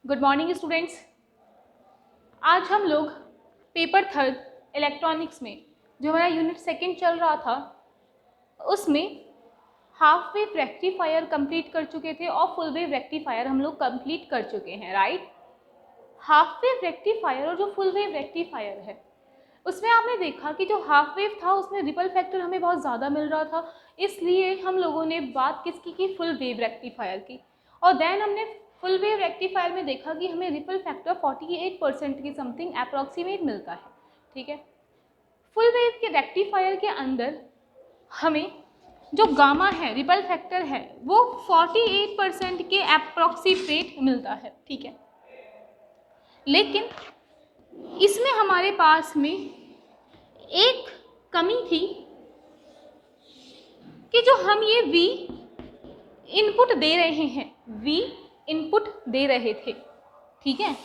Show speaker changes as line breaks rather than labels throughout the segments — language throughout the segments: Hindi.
Good morning students. आज हम लोग पेपर थर्ड इलेक्ट्रॉनिक्स में जो हमारा यूनिट सेकंड चल रहा था उसमें हाफ वेव रेक्टिफायर कंप्लीट कर चुके थे और फुल वेव रेक्टिफायर हम लोग कंप्लीट कर चुके हैं, राइट। हाफ वेव रेक्टिफायर और जो फुल वेव रेक्टिफायर है उसमें आपने देखा कि जो हाफ वेव था उसमें रिपल फैक्टर हमें बहुत ज़्यादा मिल रहा था, इसलिए हम लोगों ने बात किसकी की, फुल वेव रेक्टिफायर की। और देन हमने फुल वेव रेक्टिफायर में देखा कि हमें रिपल फैक्टर 48% की समथिंग अप्रॉक्सीमेट मिलता है, ठीक है। फुल वेव के रेक्टिफायर के अंदर हमें जो गामा है, रिपल फैक्टर है, वो 48% के अप्रॉक्सीमेट मिलता है, ठीक है। लेकिन इसमें हमारे पास में एक कमी थी कि जो हम ये V इनपुट दे रहे हैं, V इनपुट दे रहे थे, ठीक है,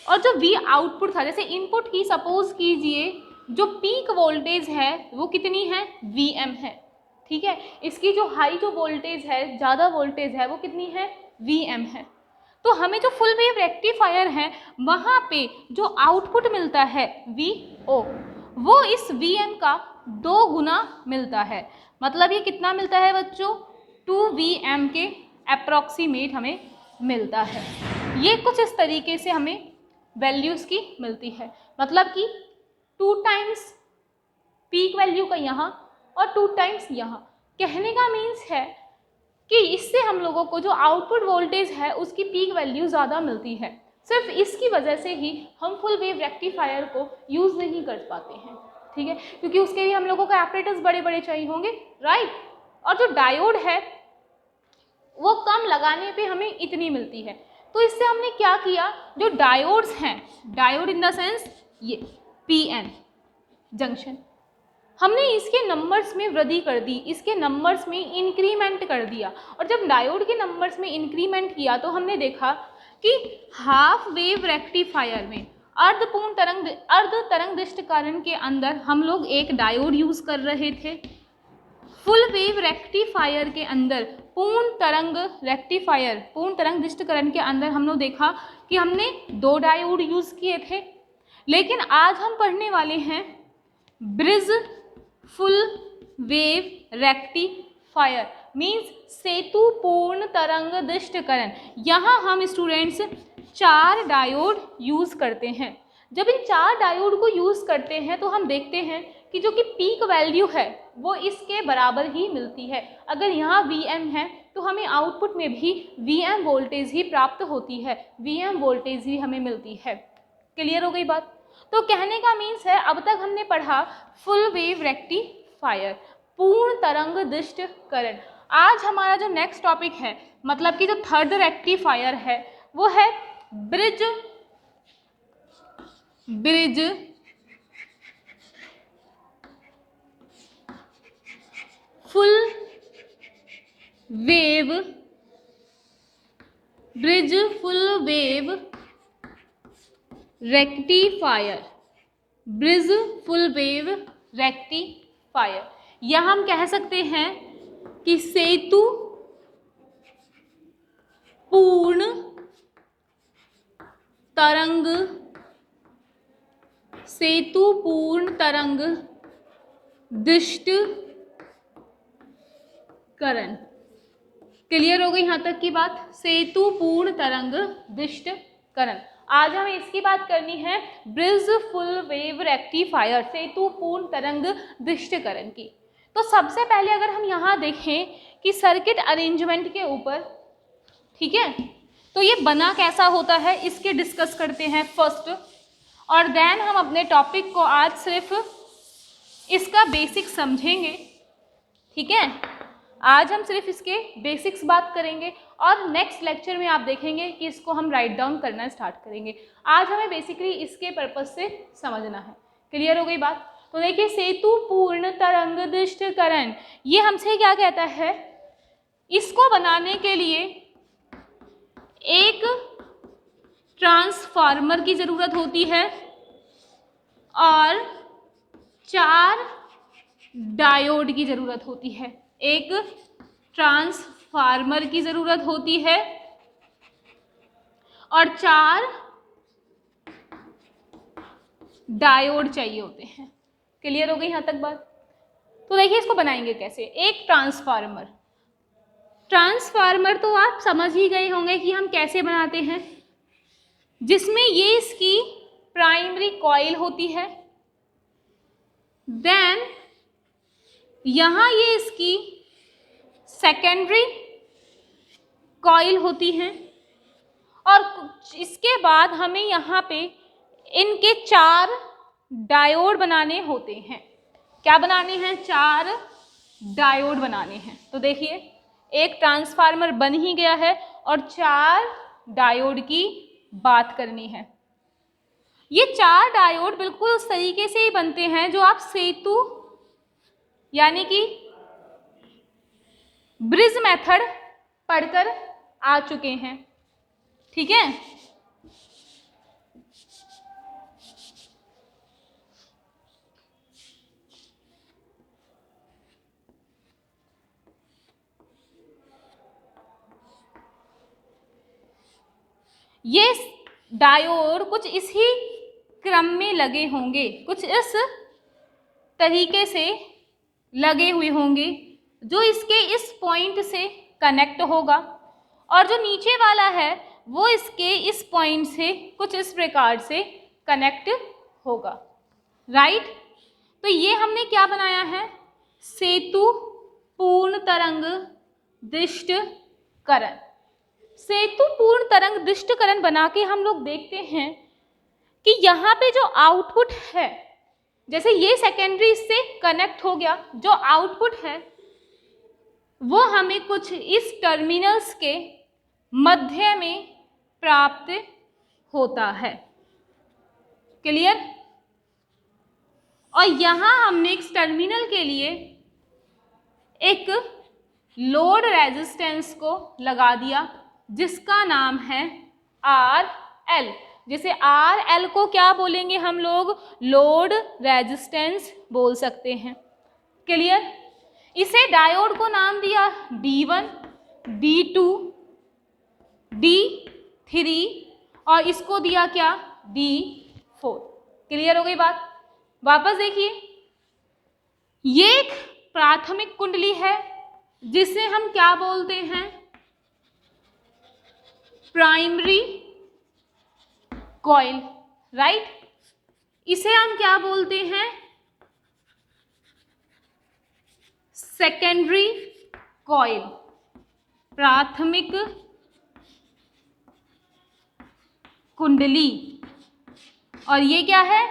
और जो V आउटपुट था, जैसे इनपुट की सपोज कीजिए जो पीक वोल्टेज है वो कितनी है, Vm है, ठीक है। इसकी जो हाई जो वोल्टेज है, ज़्यादा वोल्टेज है, वो कितनी है, Vm है। तो हमें जो फुल वेव रेक्टिफायर है वहाँ पे जो आउटपुट मिलता है Vo, वो इस Vm का 2 गुना मिलता है। मतलब ये कितना मिलता है बच्चों, 2Vm के अप्रॉक्सीमेट हमें मिलता है। ये कुछ इस तरीके से हमें वैल्यूज़ की मिलती है, मतलब कि 2 टाइम्स पीक वैल्यू का यहाँ और 2 टाइम्स यहाँ। कहने का मीन्स है कि इससे हम लोगों को जो आउटपुट वोल्टेज है उसकी पीक वैल्यू ज़्यादा मिलती है। सिर्फ इसकी वजह से ही हम फुल वेव रेक्टिफायर को यूज़ नहीं कर पाते हैं, ठीक है, क्योंकि उसके लिए हम लोगों को एपरेटर्स बड़े बड़े चाहिए होंगे, राइट। और जो डायोड है वो कम लगाने पे हमें इतनी मिलती है। तो इससे हमने क्या किया, जो डायोड्स हैं, डायोड इन द सेंस ये PN जंक्शन, हमने इसके नंबर्स में वृद्धि कर दी, इसके नंबर्स में इंक्रीमेंट कर दिया। और जब डायोड के नंबर्स में इंक्रीमेंट किया तो हमने देखा कि हाफ वेव रेक्टिफायर में अर्ध तरंगदिष्टकरण के अंदर हम लोग एक डायोड यूज कर रहे थे। फुल वेव रेक्टिफायर के अंदर पूर्ण तरंगदिष्टकरण के अंदर हम लोग देखा कि हमने 2 डायोड यूज किए थे। लेकिन आज हम पढ़ने वाले हैं bridge full wave rectifier, means सेतु पूर्ण तरंगदिष्टकरण। यहाँ हम स्टूडेंट्स 4 डायोड यूज करते हैं। जब इन 4 डायोड को यूज करते हैं तो हम देखते हैं कि जो कि पीक वैल्यू है वो इसके बराबर ही मिलती है। अगर यहाँ Vm है तो हमें आउटपुट में भी Vm वोल्टेज ही प्राप्त होती है, Vm वोल्टेज ही हमें मिलती है। क्लियर हो गई बात। तो कहने का मीन्स है अब तक हमने पढ़ा फुल वेव रेक्टिफायर, पूर्ण तरंगदिष्टकरण। आज हमारा जो नेक्स्ट टॉपिक है, मतलब कि जो थर्ड रेक्टिफायर है, वो है bridge full wave rectifier, bridge full wave rectifier. या हम कह सकते हैं कि सेतु पूर्ण तरंगदिष्टकरण। क्लियर हो गई यहाँ तक की बात, सेतु पूर्ण तरंगदिष्टकरण। आज हमें इसकी बात करनी है ब्रिज फुल वेव रेक्टिफायर, सेतु पूर्ण तरंगदिष्टकरण की। तो सबसे पहले अगर हम यहाँ देखें कि सर्किट अरेंजमेंट के ऊपर, ठीक है, तो ये बना कैसा होता है इसके डिस्कस करते हैं फर्स्ट, और देन हम अपने टॉपिक को आज सिर्फ इसका बेसिक समझेंगे, ठीक है। आज हम सिर्फ इसके बेसिक्स बात करेंगे और नेक्स्ट लेक्चर में आप देखेंगे कि इसको हम राइट डाउन करना स्टार्ट करेंगे। आज हमें बेसिकली इसके पर्पज से समझना है। क्लियर हो गई बात। तो देखिए, सेतु पूर्ण तरंगदिष्टकरण, ये हमसे क्या कहता है, इसको बनाने के लिए एक ट्रांसफार्मर की जरूरत होती है और 4 डायोड की जरूरत होती है। एक ट्रांसफार्मर की जरूरत होती है और 4 डायोड चाहिए होते हैं। क्लियर हो गई यहाँ तक बात? तो देखिए इसको बनाएंगे कैसे। एक ट्रांसफार्मर, ट्रांसफार्मर तो आप समझ ही गए होंगे कि हम कैसे बनाते हैं, जिसमें ये इसकी प्राइमरी कॉइल होती है, देन यहाँ ये इसकी सेकेंडरी कॉइल होती हैं, और इसके बाद हमें यहाँ पे इनके 4 डायोड बनाने होते हैं। क्या बनाने हैं? 4 डायोड बनाने हैं। तो देखिए एक ट्रांसफार्मर बन ही गया है और 4 डायोड की बात करनी है। ये 4 डायोड बिल्कुल उस तरीके से ही बनते हैं जो आप सेतु यानी कि ब्रिज मेथड पढ़कर आ चुके हैं। ठीक है, ये डायोड कुछ इसी क्रम में लगे होंगे, कुछ इस तरीके से लगे हुए होंगे, जो इसके इस पॉइंट से कनेक्ट होगा, और जो नीचे वाला है वो इसके इस पॉइंट से कुछ इस प्रकार से कनेक्ट होगा। राइट? तो ये हमने क्या बनाया है? सेतु पूर्ण तरंग दिष्टकरण। सेतु पूर्ण तरंग दिष्टकरण बना के हम लोग देखते हैं कि यहाँ पे जो आउटपुट है, जैसे ये सेकेंडरी इससे कनेक्ट हो गया, जो आउटपुट है वो हमें कुछ इस टर्मिनल्स के मध्य में प्राप्त होता है। क्लियर? और यहाँ हमने इस टर्मिनल के लिए एक लोड रेजिस्टेंस को लगा दिया जिसका नाम है RL। जैसे RL को क्या बोलेंगे हम लोग? लोड रेजिस्टेंस बोल सकते हैं। क्लियर? इसे डायोड को नाम दिया D1, D2, D3 और इसको दिया क्या? D4। क्लियर हो गई बात? वापस देखिए, ये एक प्राथमिक कुंडली है जिसे हम क्या बोलते हैं? Primary coil. राइट? इसे हम क्या बोलते हैं? Secondary coil. प्राथमिक कुंडली। और ये क्या है?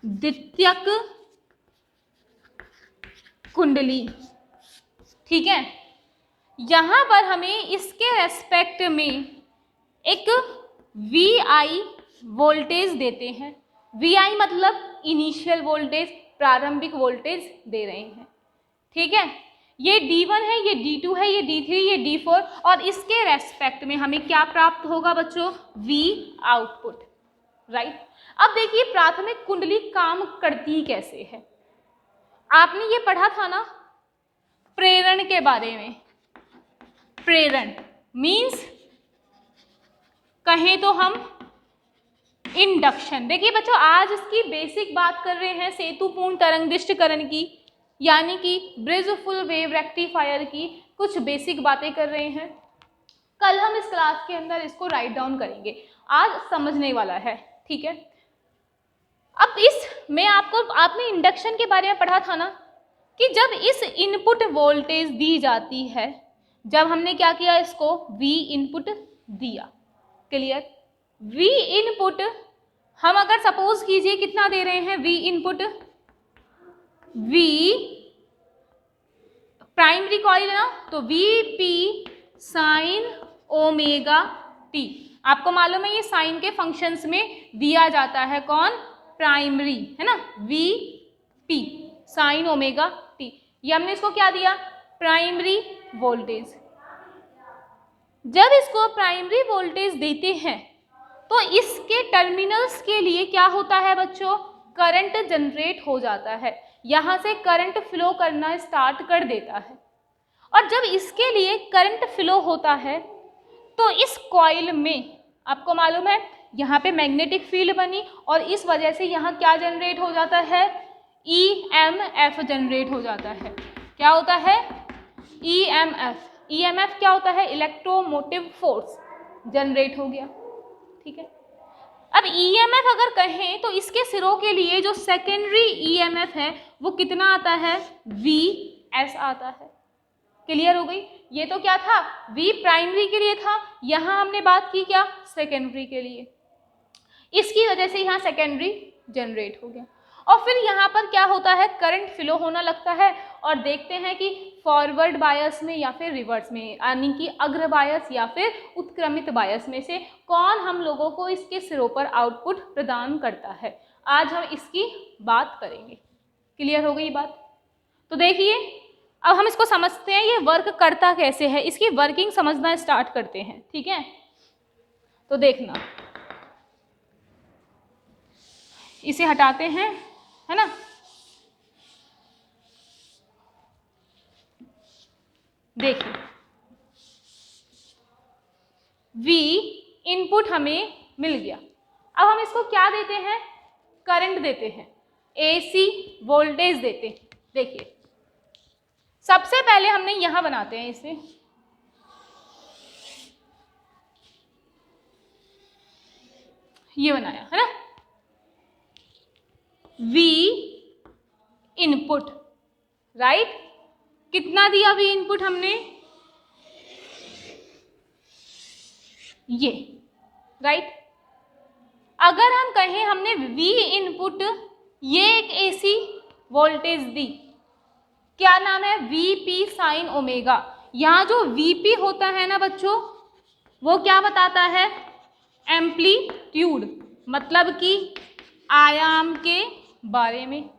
द्वितीयक कुंडली। ठीक है, यहां पर हमें इसके रेस्पेक्ट में एक VI वोल्टेज देते हैं। VI मतलब इनिशियल वोल्टेज, प्रारंभिक वोल्टेज दे रहे हैं। ठीक है, ये D1 है, ये D2 है, ये D3, ये D4, और इसके रेस्पेक्ट में हमें क्या प्राप्त होगा बच्चों? V output. राइट? अब देखिए प्राथमिक कुंडली काम करती कैसे है। आपने ये पढ़ा था ना प्रेरण के बारे में। प्रेरण मीन्स कहें तो हम इंडक्शन। देखिए बच्चों, आज इसकी बेसिक बात कर रहे हैं सेतुपूर्ण तरंगिष्टकरण की, यानी कि ब्रिज फुल वेव रेक्टिफायर की कुछ बेसिक बातें कर रहे हैं। कल हम इस क्लास के अंदर इसको राइट डाउन करेंगे, आज समझने वाला है। ठीक है, अब इसमें आपने इंडक्शन के बारे में पढ़ा था ना कि जब इस इनपुट वोल्टेज दी जाती है, जब हमने क्या किया, इसको V इनपुट दिया। क्लियर? V इनपुट हम अगर सपोज कीजिए कितना दे रहे हैं V input, V primary coil है ना, तो VP साइन ओमेगा T। आपको मालूम है ये साइन के फंक्शंस में दिया जाता है। कौन? प्राइमरी, है ना, VP साइन ओमेगा T। ये हमने इसको क्या दिया? Primary voltage. जब इसको प्राइमरी वोल्टेज देते हैं तो इसके टर्मिनल्स के लिए क्या होता है बच्चों? करंट जनरेट हो जाता है, यहाँ से करंट फ्लो करना स्टार्ट कर देता है। और जब इसके लिए करंट फ्लो होता है तो इस कॉइल में आपको मालूम है यहाँ पे मैग्नेटिक फील्ड बनी और इस वजह से यहाँ क्या जनरेट हो जाता है, EMF जनरेट हो जाता है। क्या होता है, EMF क्या होता है, इलेक्ट्रोमोटिव फोर्स जनरेट हो गया। ठीक है, अब EMF अगर कहें तो इसके सिरों के लिए जो सेकेंडरी EMF है वो कितना आता है, VS आता है। क्लियर हो गई। ये तो क्या था, V प्राइमरी के लिए था, यहाँ हमने बात की क्या, सेकेंडरी के लिए। इसकी वजह से यहाँ सेकेंडरी जनरेट हो गया और फिर यहाँ पर क्या होता है, करंट फ्लो होना लगता है और देखते हैं कि फॉरवर्ड बायस में या फिर रिवर्स में, यानी कि अग्र बायस या फिर उत्क्रमित बायस में से कौन हम लोगों को इसके सिरों पर आउटपुट प्रदान करता है। आज हम इसकी बात करेंगे। क्लियर हो गई बात। तो देखिए अब हम इसको समझते हैं ये वर्क करता कैसे है, इसकी वर्किंग समझना स्टार्ट करते हैं। ठीक है, तो देखना, इसे हटाते हैं, है ना। देखिए V इनपुट हमें मिल गया। अब हम इसको क्या देते हैं, करंट देते हैं, AC वोल्टेज देते हैं। देखिए सबसे पहले हमने यहां बनाते हैं इसे, ये बनाया है ना, V इनपुट, राइट। कितना दिया V इनपुट हमने, ये, राइट। अगर हम कहें हमने V इनपुट ये एक AC वोल्टेज दी, क्या नाम है, VP साइन ओमेगा। यहाँ जो VP होता है ना बच्चों, वो क्या बताता है, एम्पलीट्यूड, मतलब कि आयाम के बारे में।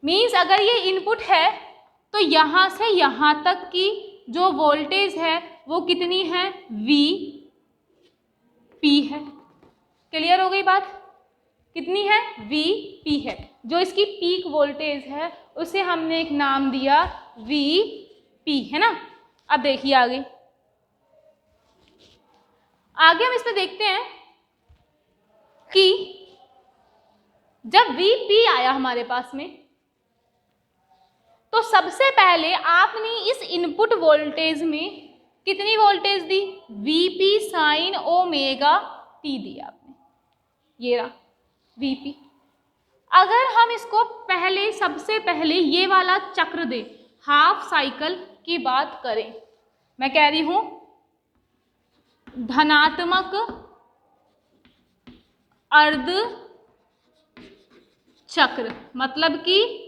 मीन्स अगर ये इनपुट है तो यहाँ से यहाँ तक की जो वोल्टेज है वो कितनी है, VP है। क्लियर हो गई बात, कितनी है, VP है। जो इसकी पीक वोल्टेज है उसे हमने एक नाम दिया VP, है ना। अब देखिए आगे हम इसमें देखते हैं कि जब VP आया हमारे पास में तो सबसे पहले आपने इस इनपुट वोल्टेज में कितनी वोल्टेज दी, VP साइन ओमेगा T दिया आपने, ये रहा VP। अगर हम इसको पहले, सबसे पहले ये वाला चक्र दे, हाफ साइकिल की बात करें, मैं कह रही हूं धनात्मक अर्ध चक्र, मतलब कि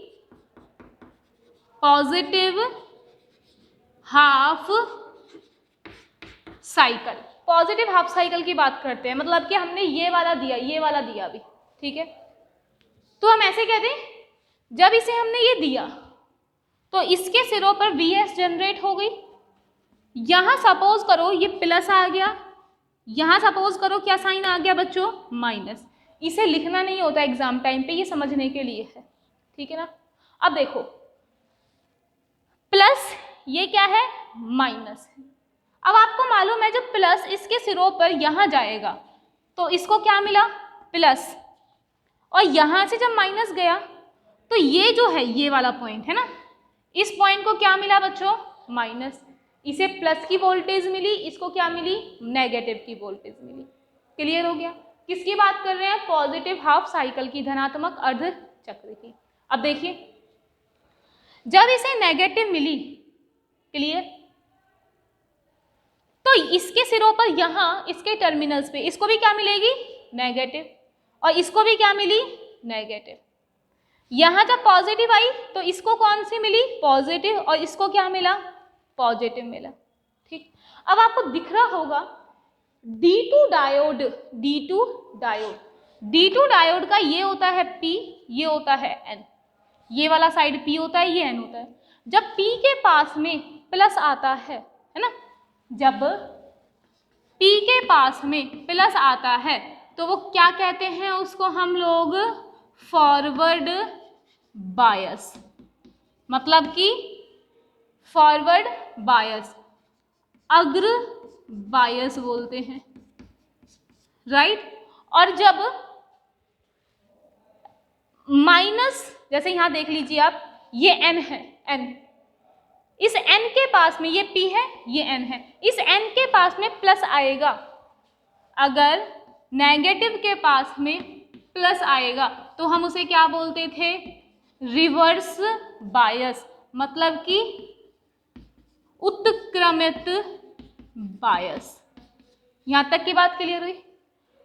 positive half cycle. Positive half cycle की बात करते हैं, मतलब कि हमने ये वाला दिया, ये वाला दिया अभी, ठीक है। तो हम ऐसे कहते हैं, जब इसे हमने ये दिया तो इसके सिरों पर VS जनरेट हो गई। यहां सपोज करो ये प्लस आ गया, यहां सपोज करो क्या साइन आ गया बच्चों, माइनस। इसे लिखना नहीं होता एग्जाम टाइम पे, ये समझने के लिए है, ठीक है ना। अब देखो प्लस, ये क्या है, माइनस है। अब आपको मालूम है जब प्लस इसके सिरों पर यहां जाएगा तो इसको क्या मिला, प्लस, और यहां से जब माइनस गया तो ये जो है ये वाला पॉइंट है ना, इस पॉइंट को क्या मिला बच्चों, माइनस। इसे प्लस की वोल्टेज मिली, इसको क्या मिली, नेगेटिव की वोल्टेज मिली। क्लियर हो गया। किसकी बात कर रहे हैं, पॉजिटिव हाफ साइकिल की, धनात्मक अर्ध चक्र की। अब देखिए जब इसे नेगेटिव मिली, क्लियर, तो इसके सिरों पर यहां इसके टर्मिनल्स पे इसको भी क्या मिलेगी, नेगेटिव, और इसको भी क्या मिली, नेगेटिव। यहां जब पॉजिटिव आई तो इसको कौन सी मिली, पॉजिटिव, और इसको क्या मिला, पॉजिटिव मिला, ठीक। अब आपको दिख रहा होगा D2 diode, D2 diode, D2 diode का ये होता है P, ये होता है N, ये वाला साइड P होता है, ये N होता है। जब P के पास में प्लस आता है ना, जब P के पास में प्लस आता है तो वो क्या कहते हैं, उसको हम लोग फॉरवर्ड बायस, मतलब कि फॉरवर्ड बायस, अग्र बायस बोलते हैं, राइट। और जब माइनस, जैसे यहां देख लीजिए आप, ये n है, n, इस n के पास में ये p है, ये n है, इस n के पास में प्लस आएगा। अगर नेगेटिव के पास में प्लस आएगा तो हम उसे क्या बोलते थे, रिवर्स बायस, मतलब कि उत्क्रमित बायस। यहां तक की बात क्लियर हुई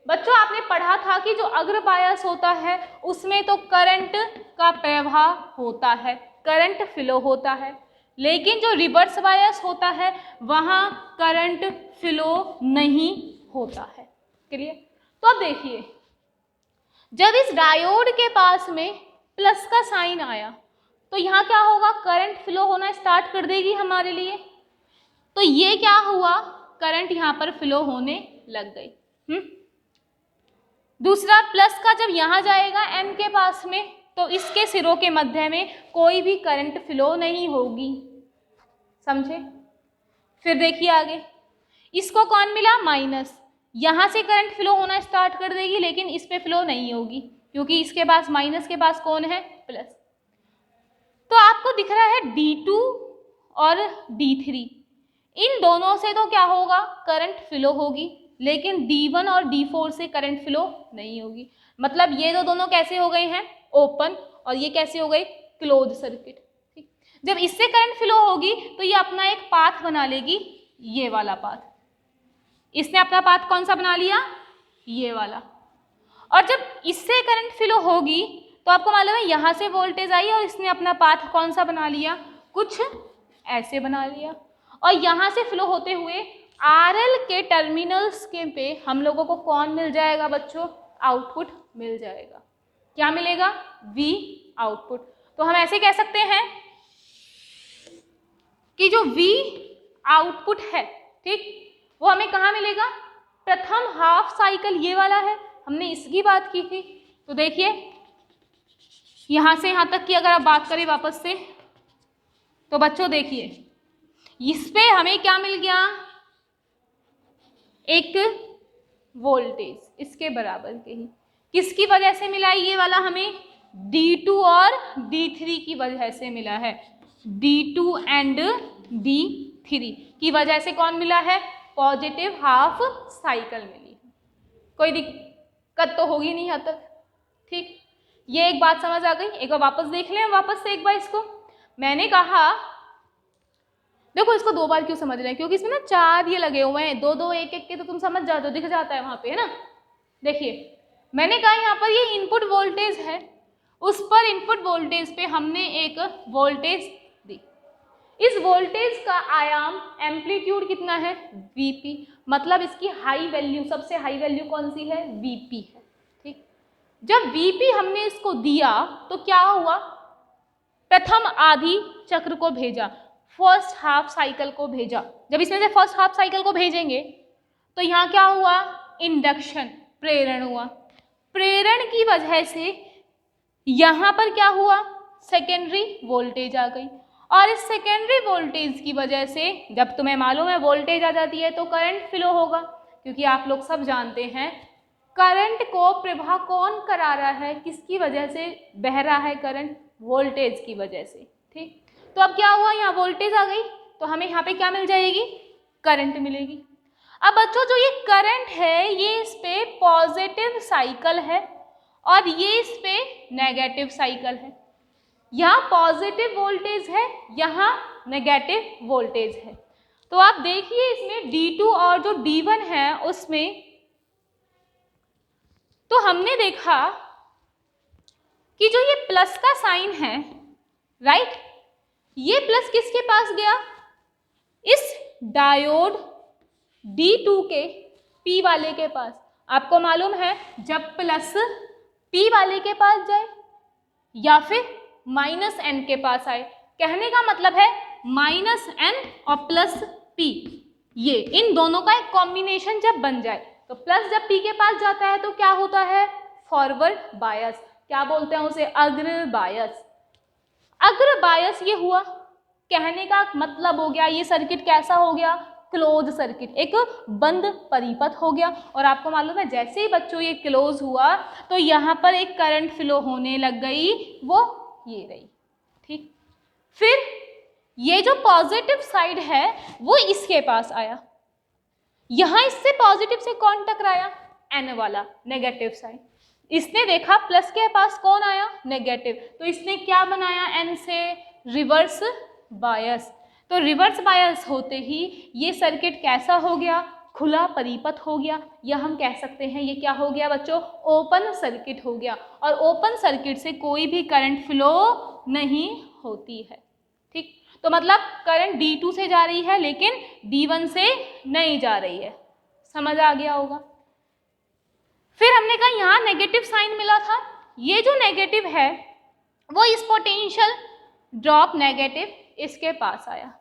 बच्चों? आपने पढ़ा था कि जो अग्र बायस होता है उसमें तो करंट का प्रवाह होता है, करंट फ्लो होता है, लेकिन जो रिवर्स बायस होता है वहां करंट फ्लो नहीं होता है। क्लियर? तो अब देखिए, जब इस डायोड के पास में प्लस का साइन आया तो यहाँ क्या होगा, करंट फ्लो होना स्टार्ट कर देगी हमारे लिए। तो ये क्या हुआ, करंट यहाँ पर फ्लो होने लग गई। दूसरा, प्लस का जब यहाँ जाएगा n के पास में तो इसके सिरों के मध्य में कोई भी करंट फ्लो नहीं होगी, समझे? फिर देखिए आगे, इसको कौन मिला, माइनस, यहाँ से करंट फ्लो होना स्टार्ट कर देगी लेकिन इस पे फ्लो नहीं होगी क्योंकि इसके पास, माइनस के पास कौन है, प्लस। तो आपको दिख रहा है D2 और D3, इन दोनों से तो क्या होगा, करंट फ्लो होगी, लेकिन D1 और D4 से करंट फ्लो नहीं होगी। मतलब ये दोनों कैसे हो गए हैं, ओपन, और ये कैसे हो गए, क्लोज सर्किट। ठीक, जब इससे करंट फ्लो होगी तो ये अपना एक पाथ बना लेगी, ये वाला पाथ। इसने अपना पाथ कौन सा बना लिया, ये वाला। और जब इससे करंट फ्लो होगी तो आपको मालूम है यहाँ से वोल्टेज आई और इसने अपना पाथ कौन सा बना लिया, कुछ ऐसे बना लिया। और यहाँ से फ्लो होते हुए RL के टर्मिनल्स के पे हम लोगों को कौन मिल जाएगा बच्चों, आउटपुट मिल जाएगा। क्या मिलेगा, V आउटपुट। तो हम ऐसे कह सकते हैं कि जो V आउटपुट है, ठीक, वो हमें कहाँ मिलेगा, प्रथम हाफ साइकिल ये वाला है, हमने इसकी बात की थी। तो देखिए यहाँ से यहाँ तक की अगर आप बात करें वापस से, तो बच्चों देखिए इस पे हमें क्या मिल गया, एक वोल्टेज इसके बराबर के ही, किसकी वजह से मिला ये वाला, हमें D2 और D3 की वजह से मिला है, D2 एंड D3 की वजह से कौन मिला है, पॉजिटिव हाफ साइकिल मिली। कोई दिक्कत तो होगी नहीं यहाँ तक, ठीक। ये एक बात समझ आ गई। एक बार वापस देख लें, वापस से एक बार इसको। मैंने कहा देखो इसको दो बार क्यों समझ रहे हैं, क्योंकि इसमें ना 4 ये लगे हुए हैं, 2 2 1 1 के, तो तुम समझ जाते हो, दिख जाता है वहां पे, है ना। देखिए मैंने कहा यहाँ पर ये इनपुट वोल्टेज है, उस पर इनपुट वोल्टेज पे हमने एक वोल्टेज दी। इस वोल्टेज का आयाम एम्पलीट्यूड कितना है, Vp, मतलब इसकी हाई वैल्यू, सबसे हाई वैल्यू कौन सी है, Vp है, ठीक। जब Vp हमने इसको दिया तो क्या हुआ, प्रथम आधी चक्र को भेजा, फर्स्ट हाफ साइकिल को भेजा। जब इसमें से फर्स्ट हाफ साइकिल को भेजेंगे तो यहाँ क्या हुआ, इंडक्शन, प्रेरण हुआ। प्रेरण की वजह से यहाँ पर क्या हुआ, सेकेंडरी वोल्टेज आ गई, और इस सेकेंडरी वोल्टेज की वजह से, जब तुम्हें मालूम है वोल्टेज आ जाती है तो करंट फ्लो होगा, क्योंकि आप लोग सब जानते हैं करंट को प्रवाह कौन करा रहा है, किसकी वजह से बह रहा है करंट, वोल्टेज की वजह से, ठीक। तो अब क्या हुआ, यहाँ वोल्टेज आ गई तो हमें यहाँ पे क्या मिल जाएगी, करंट मिलेगी। अब बच्चों जो ये करंट है ये इस पे पॉजिटिव साइकिल है और ये इस पे नेगेटिव साइकिल है। यहाँ पॉजिटिव वोल्टेज है, यहाँ नेगेटिव वोल्टेज है। तो आप देखिए इसमें D2 और जो D1 है उसमें, तो हमने देखा कि जो ये प्लस का साइन है, राइट, ये प्लस किसके पास गया, इस डायोड D2 के P वाले के पास। आपको मालूम है जब प्लस P वाले के पास जाए या फिर माइनस N के पास आए, कहने का मतलब है माइनस N और प्लस P, ये इन दोनों का एक कॉम्बिनेशन जब बन जाए तो प्लस जब P के पास जाता है तो क्या होता है, फॉरवर्ड बायस, क्या बोलते हैं उसे, अग्र बायस। अग्र बायस ये हुआ, कहने का मतलब हो गया ये सर्किट कैसा हो गया, क्लोज सर्किट, एक बंद परिपथ हो गया। और आपको मालूम है जैसे ही बच्चों ये क्लोज हुआ तो यहाँ पर एक करंट फ्लो होने लग गई, वो ये रही, ठीक। फिर ये जो पॉजिटिव साइड है वो इसके पास आया, यहाँ इससे पॉजिटिव से कौन टकराया, एन वाला, नेगेटिव साइड। इसने देखा प्लस के पास कौन आया, नेगेटिव, तो इसने क्या बनाया, एन से रिवर्स बायस। तो रिवर्स बायस होते ही ये सर्किट कैसा हो गया, खुला परिपथ हो गया, या हम कह सकते हैं ये क्या हो गया बच्चों, ओपन सर्किट हो गया। और ओपन सर्किट से कोई भी करंट फ्लो नहीं होती है, ठीक। तो मतलब करंट D2 से जा रही है लेकिन D1 से नहीं जा रही है, समझ आ गया होगा। फिर हमने कहा यहाँ नेगेटिव साइन मिला था, ये जो नेगेटिव है वो इस पोटेंशियल ड्रॉप नेगेटिव इसके पास आया,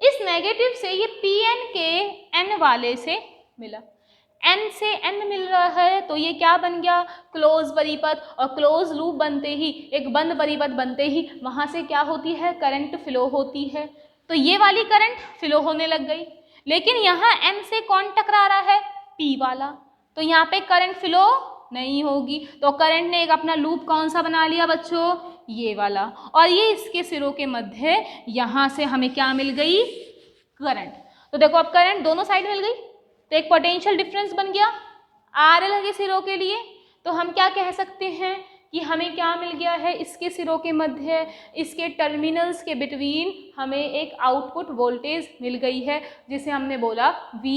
इस नेगेटिव से ये Pn के N वाले से मिला, N से N मिल रहा है तो ये क्या बन गया, क्लोज परिपथ। और क्लोज लूप बनते ही, एक बंद परिपथ बनते ही वहाँ से क्या होती है, करंट फ्लो होती है। तो ये वाली करंट फ्लो होने लग गई, लेकिन यहाँ N से कौन टकरा रहा है, P वाला, तो यहाँ पे करंट फ्लो नहीं होगी। तो करंट ने एक अपना लूप कौन सा बना लिया बच्चों, ये वाला, और ये इसके सिरों के मध्य यहाँ से हमें क्या मिल गई, करंट। तो देखो अब करंट दोनों साइड मिल गई तो एक पोटेंशियल डिफरेंस बन गया RL के सिरों के लिए। तो हम क्या कह सकते हैं कि हमें क्या मिल गया है, इसके सिरों के मध्य, इसके टर्मिनल्स के बिटवीन हमें एक आउटपुट वोल्टेज मिल गई है जिसे हमने बोला V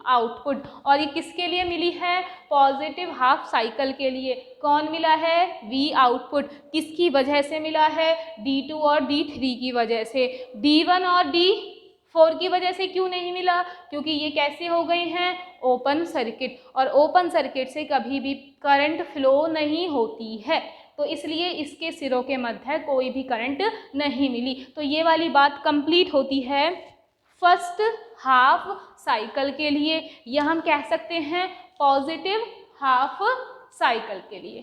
आउटपुट। और ये किसके लिए मिली है, पॉजिटिव हाफ साइकिल के लिए। कौन मिला है, V आउटपुट। किसकी वजह से मिला है, D2 और D3 की वजह से। D1 और D4 की वजह से क्यों नहीं मिला, क्योंकि ये कैसे हो गए हैं, ओपन सर्किट, और ओपन सर्किट से कभी भी करंट फ्लो नहीं होती है, तो इसलिए इसके सिरों के मध्य कोई भी करंट नहीं मिली। तो ये वाली बात कंप्लीट होती है फर्स्ट हाफ साइकिल के लिए, या हम कह सकते हैं पॉजिटिव हाफ साइकिल के लिए।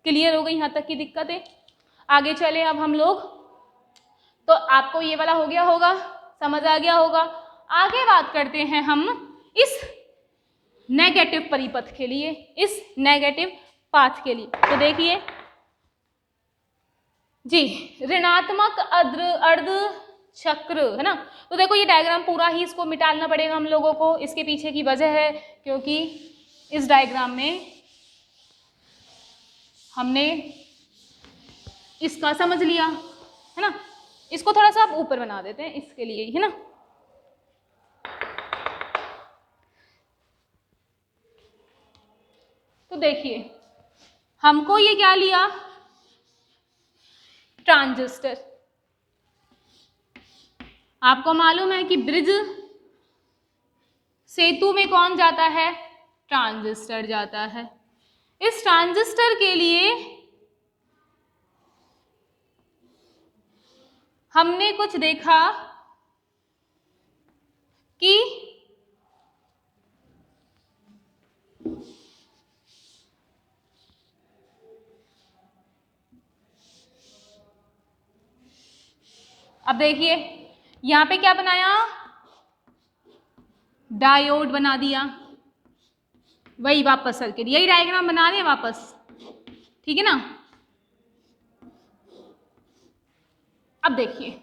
क्लियर हो गई यहाँ तक की दिक्कतें। आगे चले अब हम लोग, तो आपको ये वाला हो गया होगा, समझ आ गया होगा। आगे बात करते हैं हम इस नेगेटिव परिपथ के लिए, इस नेगेटिव पाथ के लिए। तो देखिए जी, ऋणात्मक अर्ध चक्र है ना। तो देखो ये डायग्राम पूरा ही इसको मिटाना पड़ेगा हम लोगों को। इसके पीछे की वजह है क्योंकि इस डायग्राम में हमने इसका समझ लिया है ना, इसको थोड़ा सा आप ऊपर बना देते हैं इसके लिए ही है ना। तो देखिए हमको ये क्या लिया, ट्रांजिस्टर। आपको मालूम है कि ब्रिज सेतु में कौन जाता है, ट्रांजिस्टर जाता है। इस ट्रांजिस्टर के लिए हमने कुछ देखा कि अब देखिए यहाँ पे क्या बनाया, डायोड बना दिया, वही वापस सर्किट, यही डायग्राम बना रहे हैं वापस, ठीक है ना। अब देखिए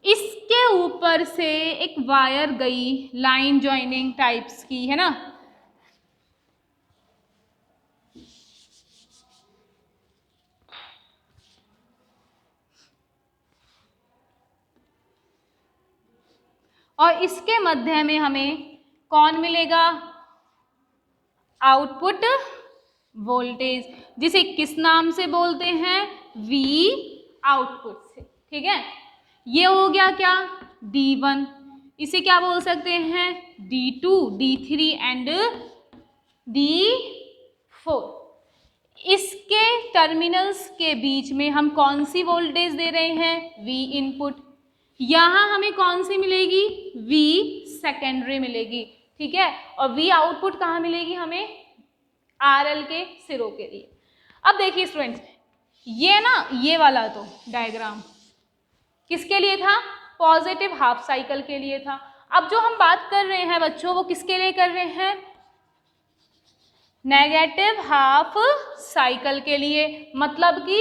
इसके ऊपर से एक वायर गई, लाइन जॉइनिंग टाइप्स की है ना। और इसके मध्य में हमें कौन मिलेगा, आउटपुट वोल्टेज, जिसे किस नाम से बोलते हैं, V आउटपुट से, ठीक है। ये हो गया क्या, D1, इसे क्या बोल सकते हैं, D2, D3 एंड D4। इसके टर्मिनल्स के बीच में हम कौन सी वोल्टेज दे रहे हैं, V इनपुट। यहाँ हमें कौन सी मिलेगी, V सेकेंडरी मिलेगी, ठीक है। और V आउटपुट कहाँ मिलेगी हमें, RL के सिरों के लिए। अब देखिए स्टूडेंट्स, ये ना ये वाला तो डायग्राम, किसके लिए था? पॉजिटिव हाफ साइकिल के लिए था। अब जो हम बात कर रहे हैं बच्चों वो किसके लिए कर रहे हैं? नेगेटिव हाफ साइकिल के लिए, मतलब कि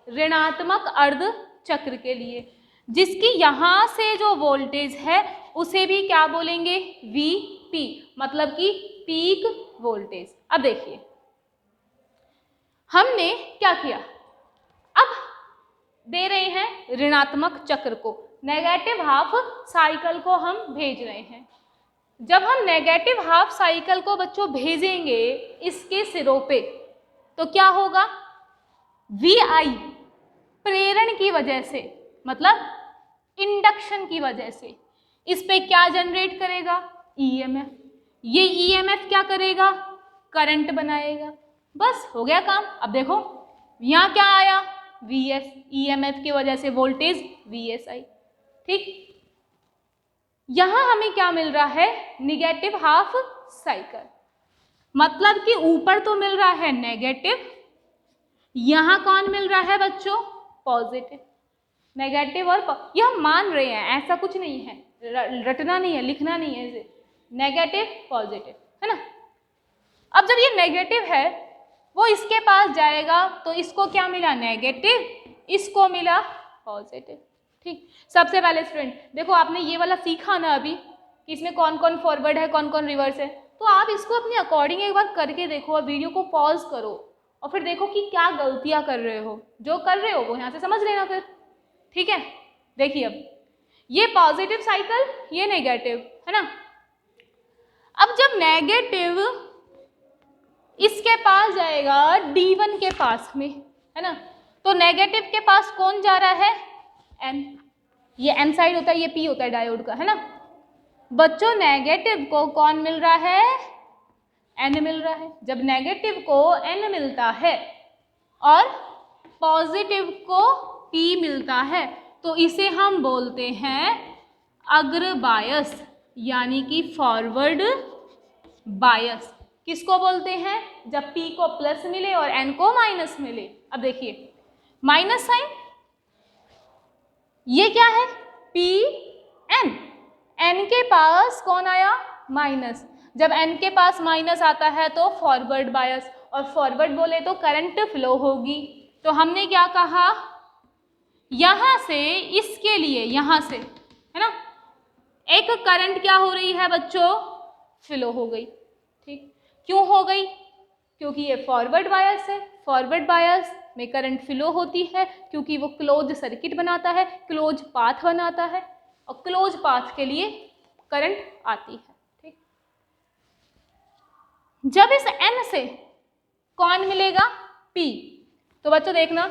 ऋणात्मक अर्ध चक्र के लिए, जिसकी यहाँ से जो वोल्टेज है उसे भी क्या बोलेंगे? Vp, मतलब कि पीक वोल्टेज। अब देखिए हमने क्या किया, अब दे रहे हैं ऋणात्मक चक्र को, नेगेटिव हाफ साइकिल को हम भेज रहे हैं। जब हम नेगेटिव हाफ साइकिल को बच्चों भेजेंगे इसके सिरों पे तो क्या होगा? Vi प्रेरण की वजह से, मतलब इंडक्शन की वजह से इस पे क्या जनरेट करेगा? EMF। ये EMF क्या करेगा? करंट बनाएगा। बस हो गया काम। अब देखो यहाँ क्या आया? Vs, EMF की वजह से वोल्टेज Vs आई। ठीक, यहां हमें क्या मिल रहा है? निगेटिव हाफ साइकिल, मतलब कि ऊपर तो मिल रहा है नेगेटिव, यहां कौन मिल रहा है बच्चों? पॉजिटिव। नेगेटिव और ये हम मान रहे हैं, ऐसा कुछ नहीं है, रटना नहीं है, लिखना नहीं है इसे, नेगेटिव पॉजिटिव है ना। अब जब ये नेगेटिव है वो इसके पास जाएगा तो इसको क्या मिला? नेगेटिव, इसको मिला पॉजिटिव। ठीक, सबसे पहले स्टूडेंट देखो आपने ये वाला सीखा ना अभी कि इसमें कौन कौन फॉरवर्ड है, कौन कौन रिवर्स है, तो आप इसको अपने अकॉर्डिंग एक बार करके देखो और वीडियो को पॉज करो और फिर देखो कि क्या गलतियां कर रहे हो। जो कर रहे हो वो यहाँ से समझ लेना फिर। ठीक है, देखिए अब ये पॉजिटिव साइकिल, ये नेगेटिव है ना। अब जब नेगेटिव इसके पास जाएगा D1 के पास में है ना, तो नेगेटिव के पास कौन जा रहा है? N। ये N साइड होता है, ये P होता है डायोड का है ना। बच्चों नेगेटिव को कौन मिल रहा है? N मिल रहा है। जब नेगेटिव को N मिलता है और पॉजिटिव को P मिलता है तो इसे हम बोलते हैं अग्र बायस, यानी कि फॉरवर्ड बायस। किसको बोलते हैं? जब P को प्लस मिले और N को माइनस मिले। अब देखिए माइनस साइन, ये क्या है? Pn, N के पास कौन आया? माइनस। जब N के पास माइनस आता है तो फॉरवर्ड बायस, और फॉरवर्ड बोले तो करंट फ्लो होगी। तो हमने क्या कहा? यहां से इसके लिए, यहां से है ना, एक करंट क्या हो रही है बच्चों? फ्लो हो गई। ठीक, क्यों हो गई? क्योंकि ये फॉरवर्ड बायस है, फॉरवर्ड बायस में करंट फ्लो होती है क्योंकि वो क्लोज सर्किट बनाता है, क्लोज पाथ बनाता है, और क्लोज पाथ के लिए करंट आती है। ठीक, जब इस N से कौन मिलेगा? P। तो बच्चों देखना,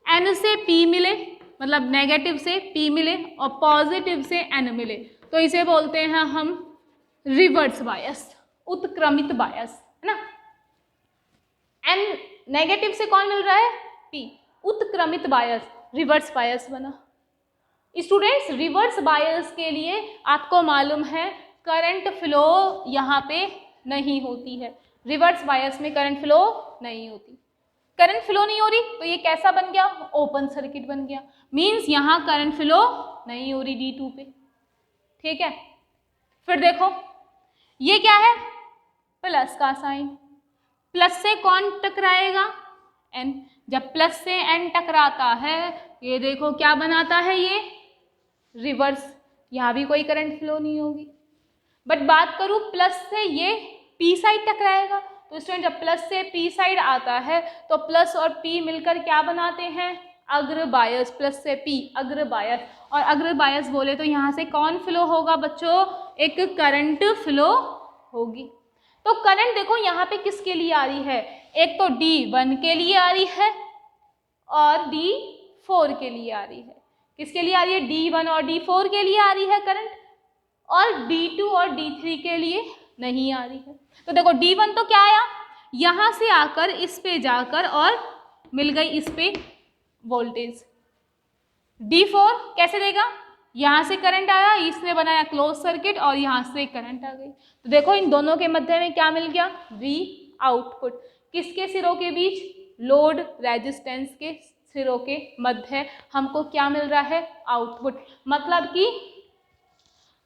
N से P मिले मतलब नेगेटिव से P मिले और पॉजिटिव से N मिले तो इसे बोलते हैं हम रिवर्स बायस, उत्क्रमित बायस है ना। N नेगेटिव से कौन मिल रहा है? P, उत्क्रमित बायस, रिवर्स बायस बना। स्टूडेंट्स रिवर्स बायस के लिए आपको मालूम है करंट फ्लो यहाँ पे नहीं होती है, रिवर्स बायस में करंट फ्लो नहीं होती। करंट फ्लो नहीं हो रही तो ये कैसा बन गया? ओपन सर्किट बन गया। मींस यहाँ करंट फ्लो नहीं हो रही D2 पे। ठीक है, फिर देखो ये क्या है? प्लस का साइन, प्लस से कौन टकराएगा? N। जब प्लस से N टकराता है ये देखो क्या बनाता है? ये रिवर्स, यहाँ भी कोई करंट फ्लो नहीं होगी। बट बात करूँ प्लस से ये P साइड टकराएगा, तो स्टूडेंट जब प्लस से P साइड आता है तो प्लस और P मिलकर क्या बनाते हैं? अग्र बायस। प्लस से P अग्र बायस, और अग्र बायस बोले तो यहाँ से कौन फ्लो होगा बच्चों? एक करंट फ्लो होगी। तो करंट देखो यहाँ पे किसके लिए आ रही है? एक तो D1 के लिए आ रही है और D4 के लिए आ रही है। किसके लिए आ रही है? D1 और D4 के लिए आ रही है करंट, और D2 और D3 के लिए नहीं आ रही है। तो देखो D1 तो क्या आया? यहाँ से आकर इस पे जाकर और मिल गई इस पे वोल्टेज। D4 कैसे देगा? यहाँ से करंट आया, इसने बनाया क्लोज सर्किट और यहाँ से करंट आ गई। तो देखो इन दोनों के मध्य में क्या मिल गया? V output. किसके सिरों के बीच? लोड रेजिस्टेंस के सिरों के मध्य हमको क्या मिल रहा है, आउटपुट। मतलब कि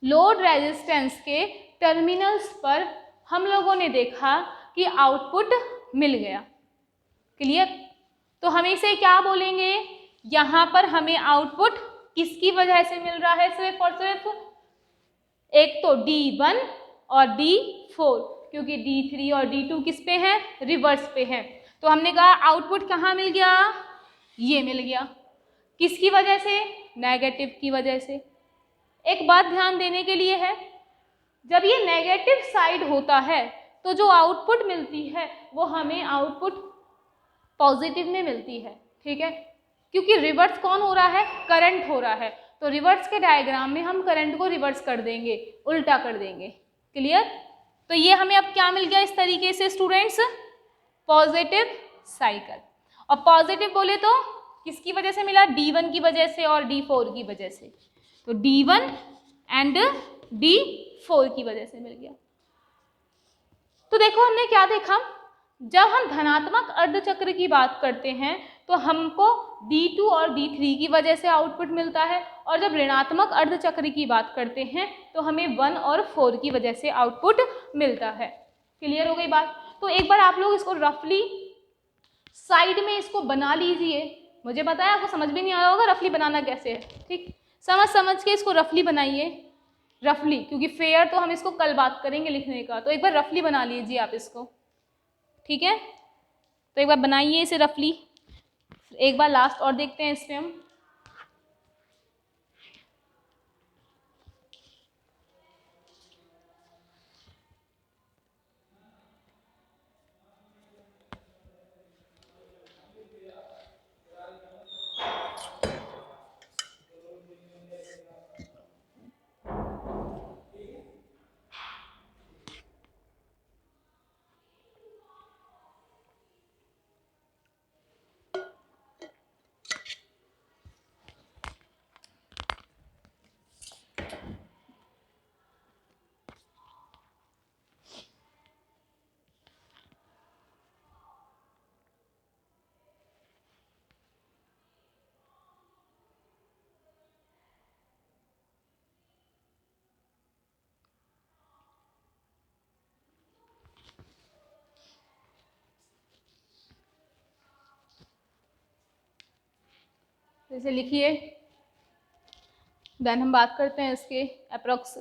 लोड रेजिस्टेंस के टर्मिनल्स पर हम लोगों ने देखा कि आउटपुट मिल गया। क्लियर? तो हम इसे क्या बोलेंगे, यहाँ पर हमें आउटपुट किसकी वजह से मिल रहा है, सिर्फ और सिर्फ एक तो D1 और D4, क्योंकि D3 और D2 किस पे हैं, रिवर्स पे हैं। तो हमने कहा आउटपुट कहाँ मिल गया, ये मिल गया। किसकी वजह से, नेगेटिव की वजह से। एक बात ध्यान देने के लिए है, जब ये नेगेटिव साइड होता है तो जो आउटपुट मिलती है वो हमें आउटपुट पॉजिटिव में मिलती है। ठीक है, क्योंकि रिवर्स कौन हो रहा है, करंट हो रहा है। तो रिवर्स के डायग्राम में हम करंट को रिवर्स कर देंगे, उल्टा कर देंगे। क्लियर? तो ये हमें अब क्या मिल गया इस तरीके से स्टूडेंट्स, पॉजिटिव साइकिल। और पॉजिटिव बोले तो किसकी वजह से मिला, D1 की वजह से और D4 की वजह से। तो D1 एंड D4 की वजह से मिल गया। तो देखो हमने क्या देखा, जब हम धनात्मक अर्धचक्र की बात करते हैं तो हमको D2 और D3 की वजह से आउटपुट मिलता है, और जब ऋणात्मक अर्धचक्र की बात करते हैं तो हमें 1 और 4 की वजह से आउटपुट मिलता है। क्लियर हो गई बात? तो एक बार आप लोग इसको रफली साइड में इसको बना लीजिए। मुझे पता है आपको समझ भी नहीं आ रहा होगा रफली बनाना कैसे है। ठीक, समझ के इसको रफली बनाइए, रफली, क्योंकि फेयर तो हम इसको कल बात करेंगे लिखने का। तो एक बार रफली बना लीजिए आप इसको। ठीक है, तो एक बार बनाइए इसे रफली, एक बार लास्ट और देखते हैं इसमें हम। जैसे लिखिए, देन हम बात करते हैं इसके अप्रोक्स।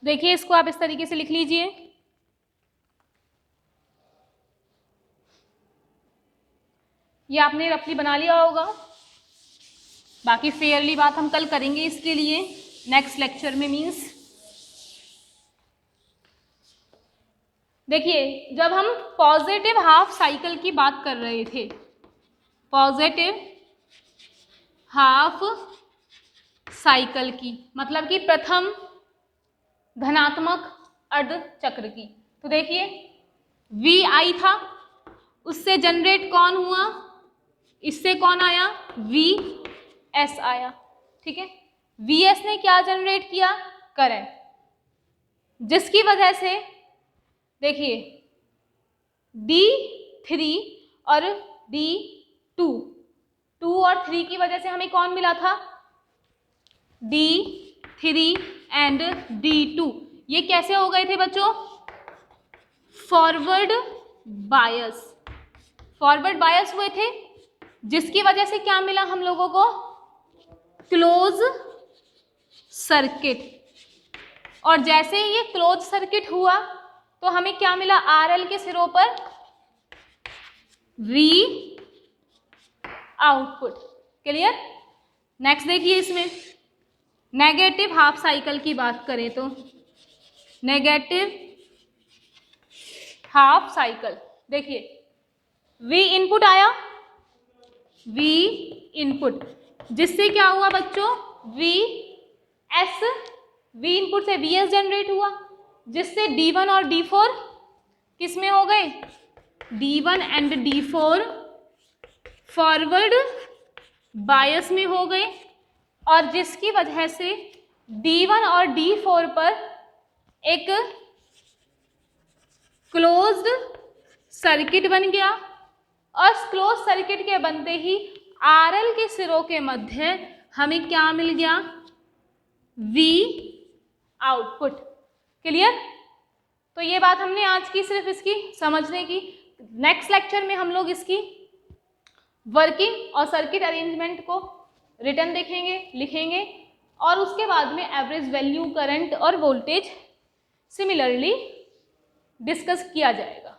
देखिए इसको आप इस तरीके से लिख लीजिए। ये आपने रफली बना लिया होगा, बाकी फेयरली बात हम कल करेंगे इसके लिए। नेक्स्ट लेक्चर में मीन्स देखिए, जब हम पॉजिटिव हाफ साइकिल की बात कर रहे थे, पॉजिटिव हाफ साइकिल की मतलब कि प्रथम धनात्मक अर्ध चक्र की, तो देखिए वी आई था, उससे जनरेट कौन हुआ, इससे कौन आया, वी एस आया, ठीक है। वी एस ने क्या जनरेट किया, करंट, जिसकी वजह से देखिए D3 और D2, 2 और 3 की वजह से हमें कौन मिला था, D3 एंड D2। ये कैसे हो गए थे बच्चों, फॉरवर्ड बायस, फॉरवर्ड बायस हुए थे, जिसकी वजह से क्या मिला हम लोगों को, क्लोज सर्किट। और जैसे ही ये क्लोज सर्किट हुआ तो हमें क्या मिला, आरएल के सिरों पर वी आउटपुट। क्लियर। नेक्स्ट देखिए, इसमें नेगेटिव हाफ साइकिल की बात करें तो नेगेटिव हाफ साइकिल, देखिए वी इनपुट आया, वी इनपुट, जिससे क्या हुआ बच्चों, वी एस, वी इनपुट से वी एस जनरेट हुआ, जिससे D1 और D4 किस में हो गए, D1 and D4 forward bias में हो गए, और जिसकी वजह से D1 और D4 पर एक क्लोज्ड सर्किट बन गया, और क्लोज सर्किट के बनते ही आरएल के सिरों के मध्य हमें क्या मिल गया, वी आउटपुट। क्लियर। तो ये बात हमने आज की सिर्फ इसकी समझने की। नेक्स्ट लेक्चर में हम लोग इसकी वर्किंग और सर्किट अरेंजमेंट को रिटर्न देखेंगे, लिखेंगे, और उसके बाद में एवरेज वैल्यू, करंट और वोल्टेज सिमिलरली डिस्कस किया जाएगा।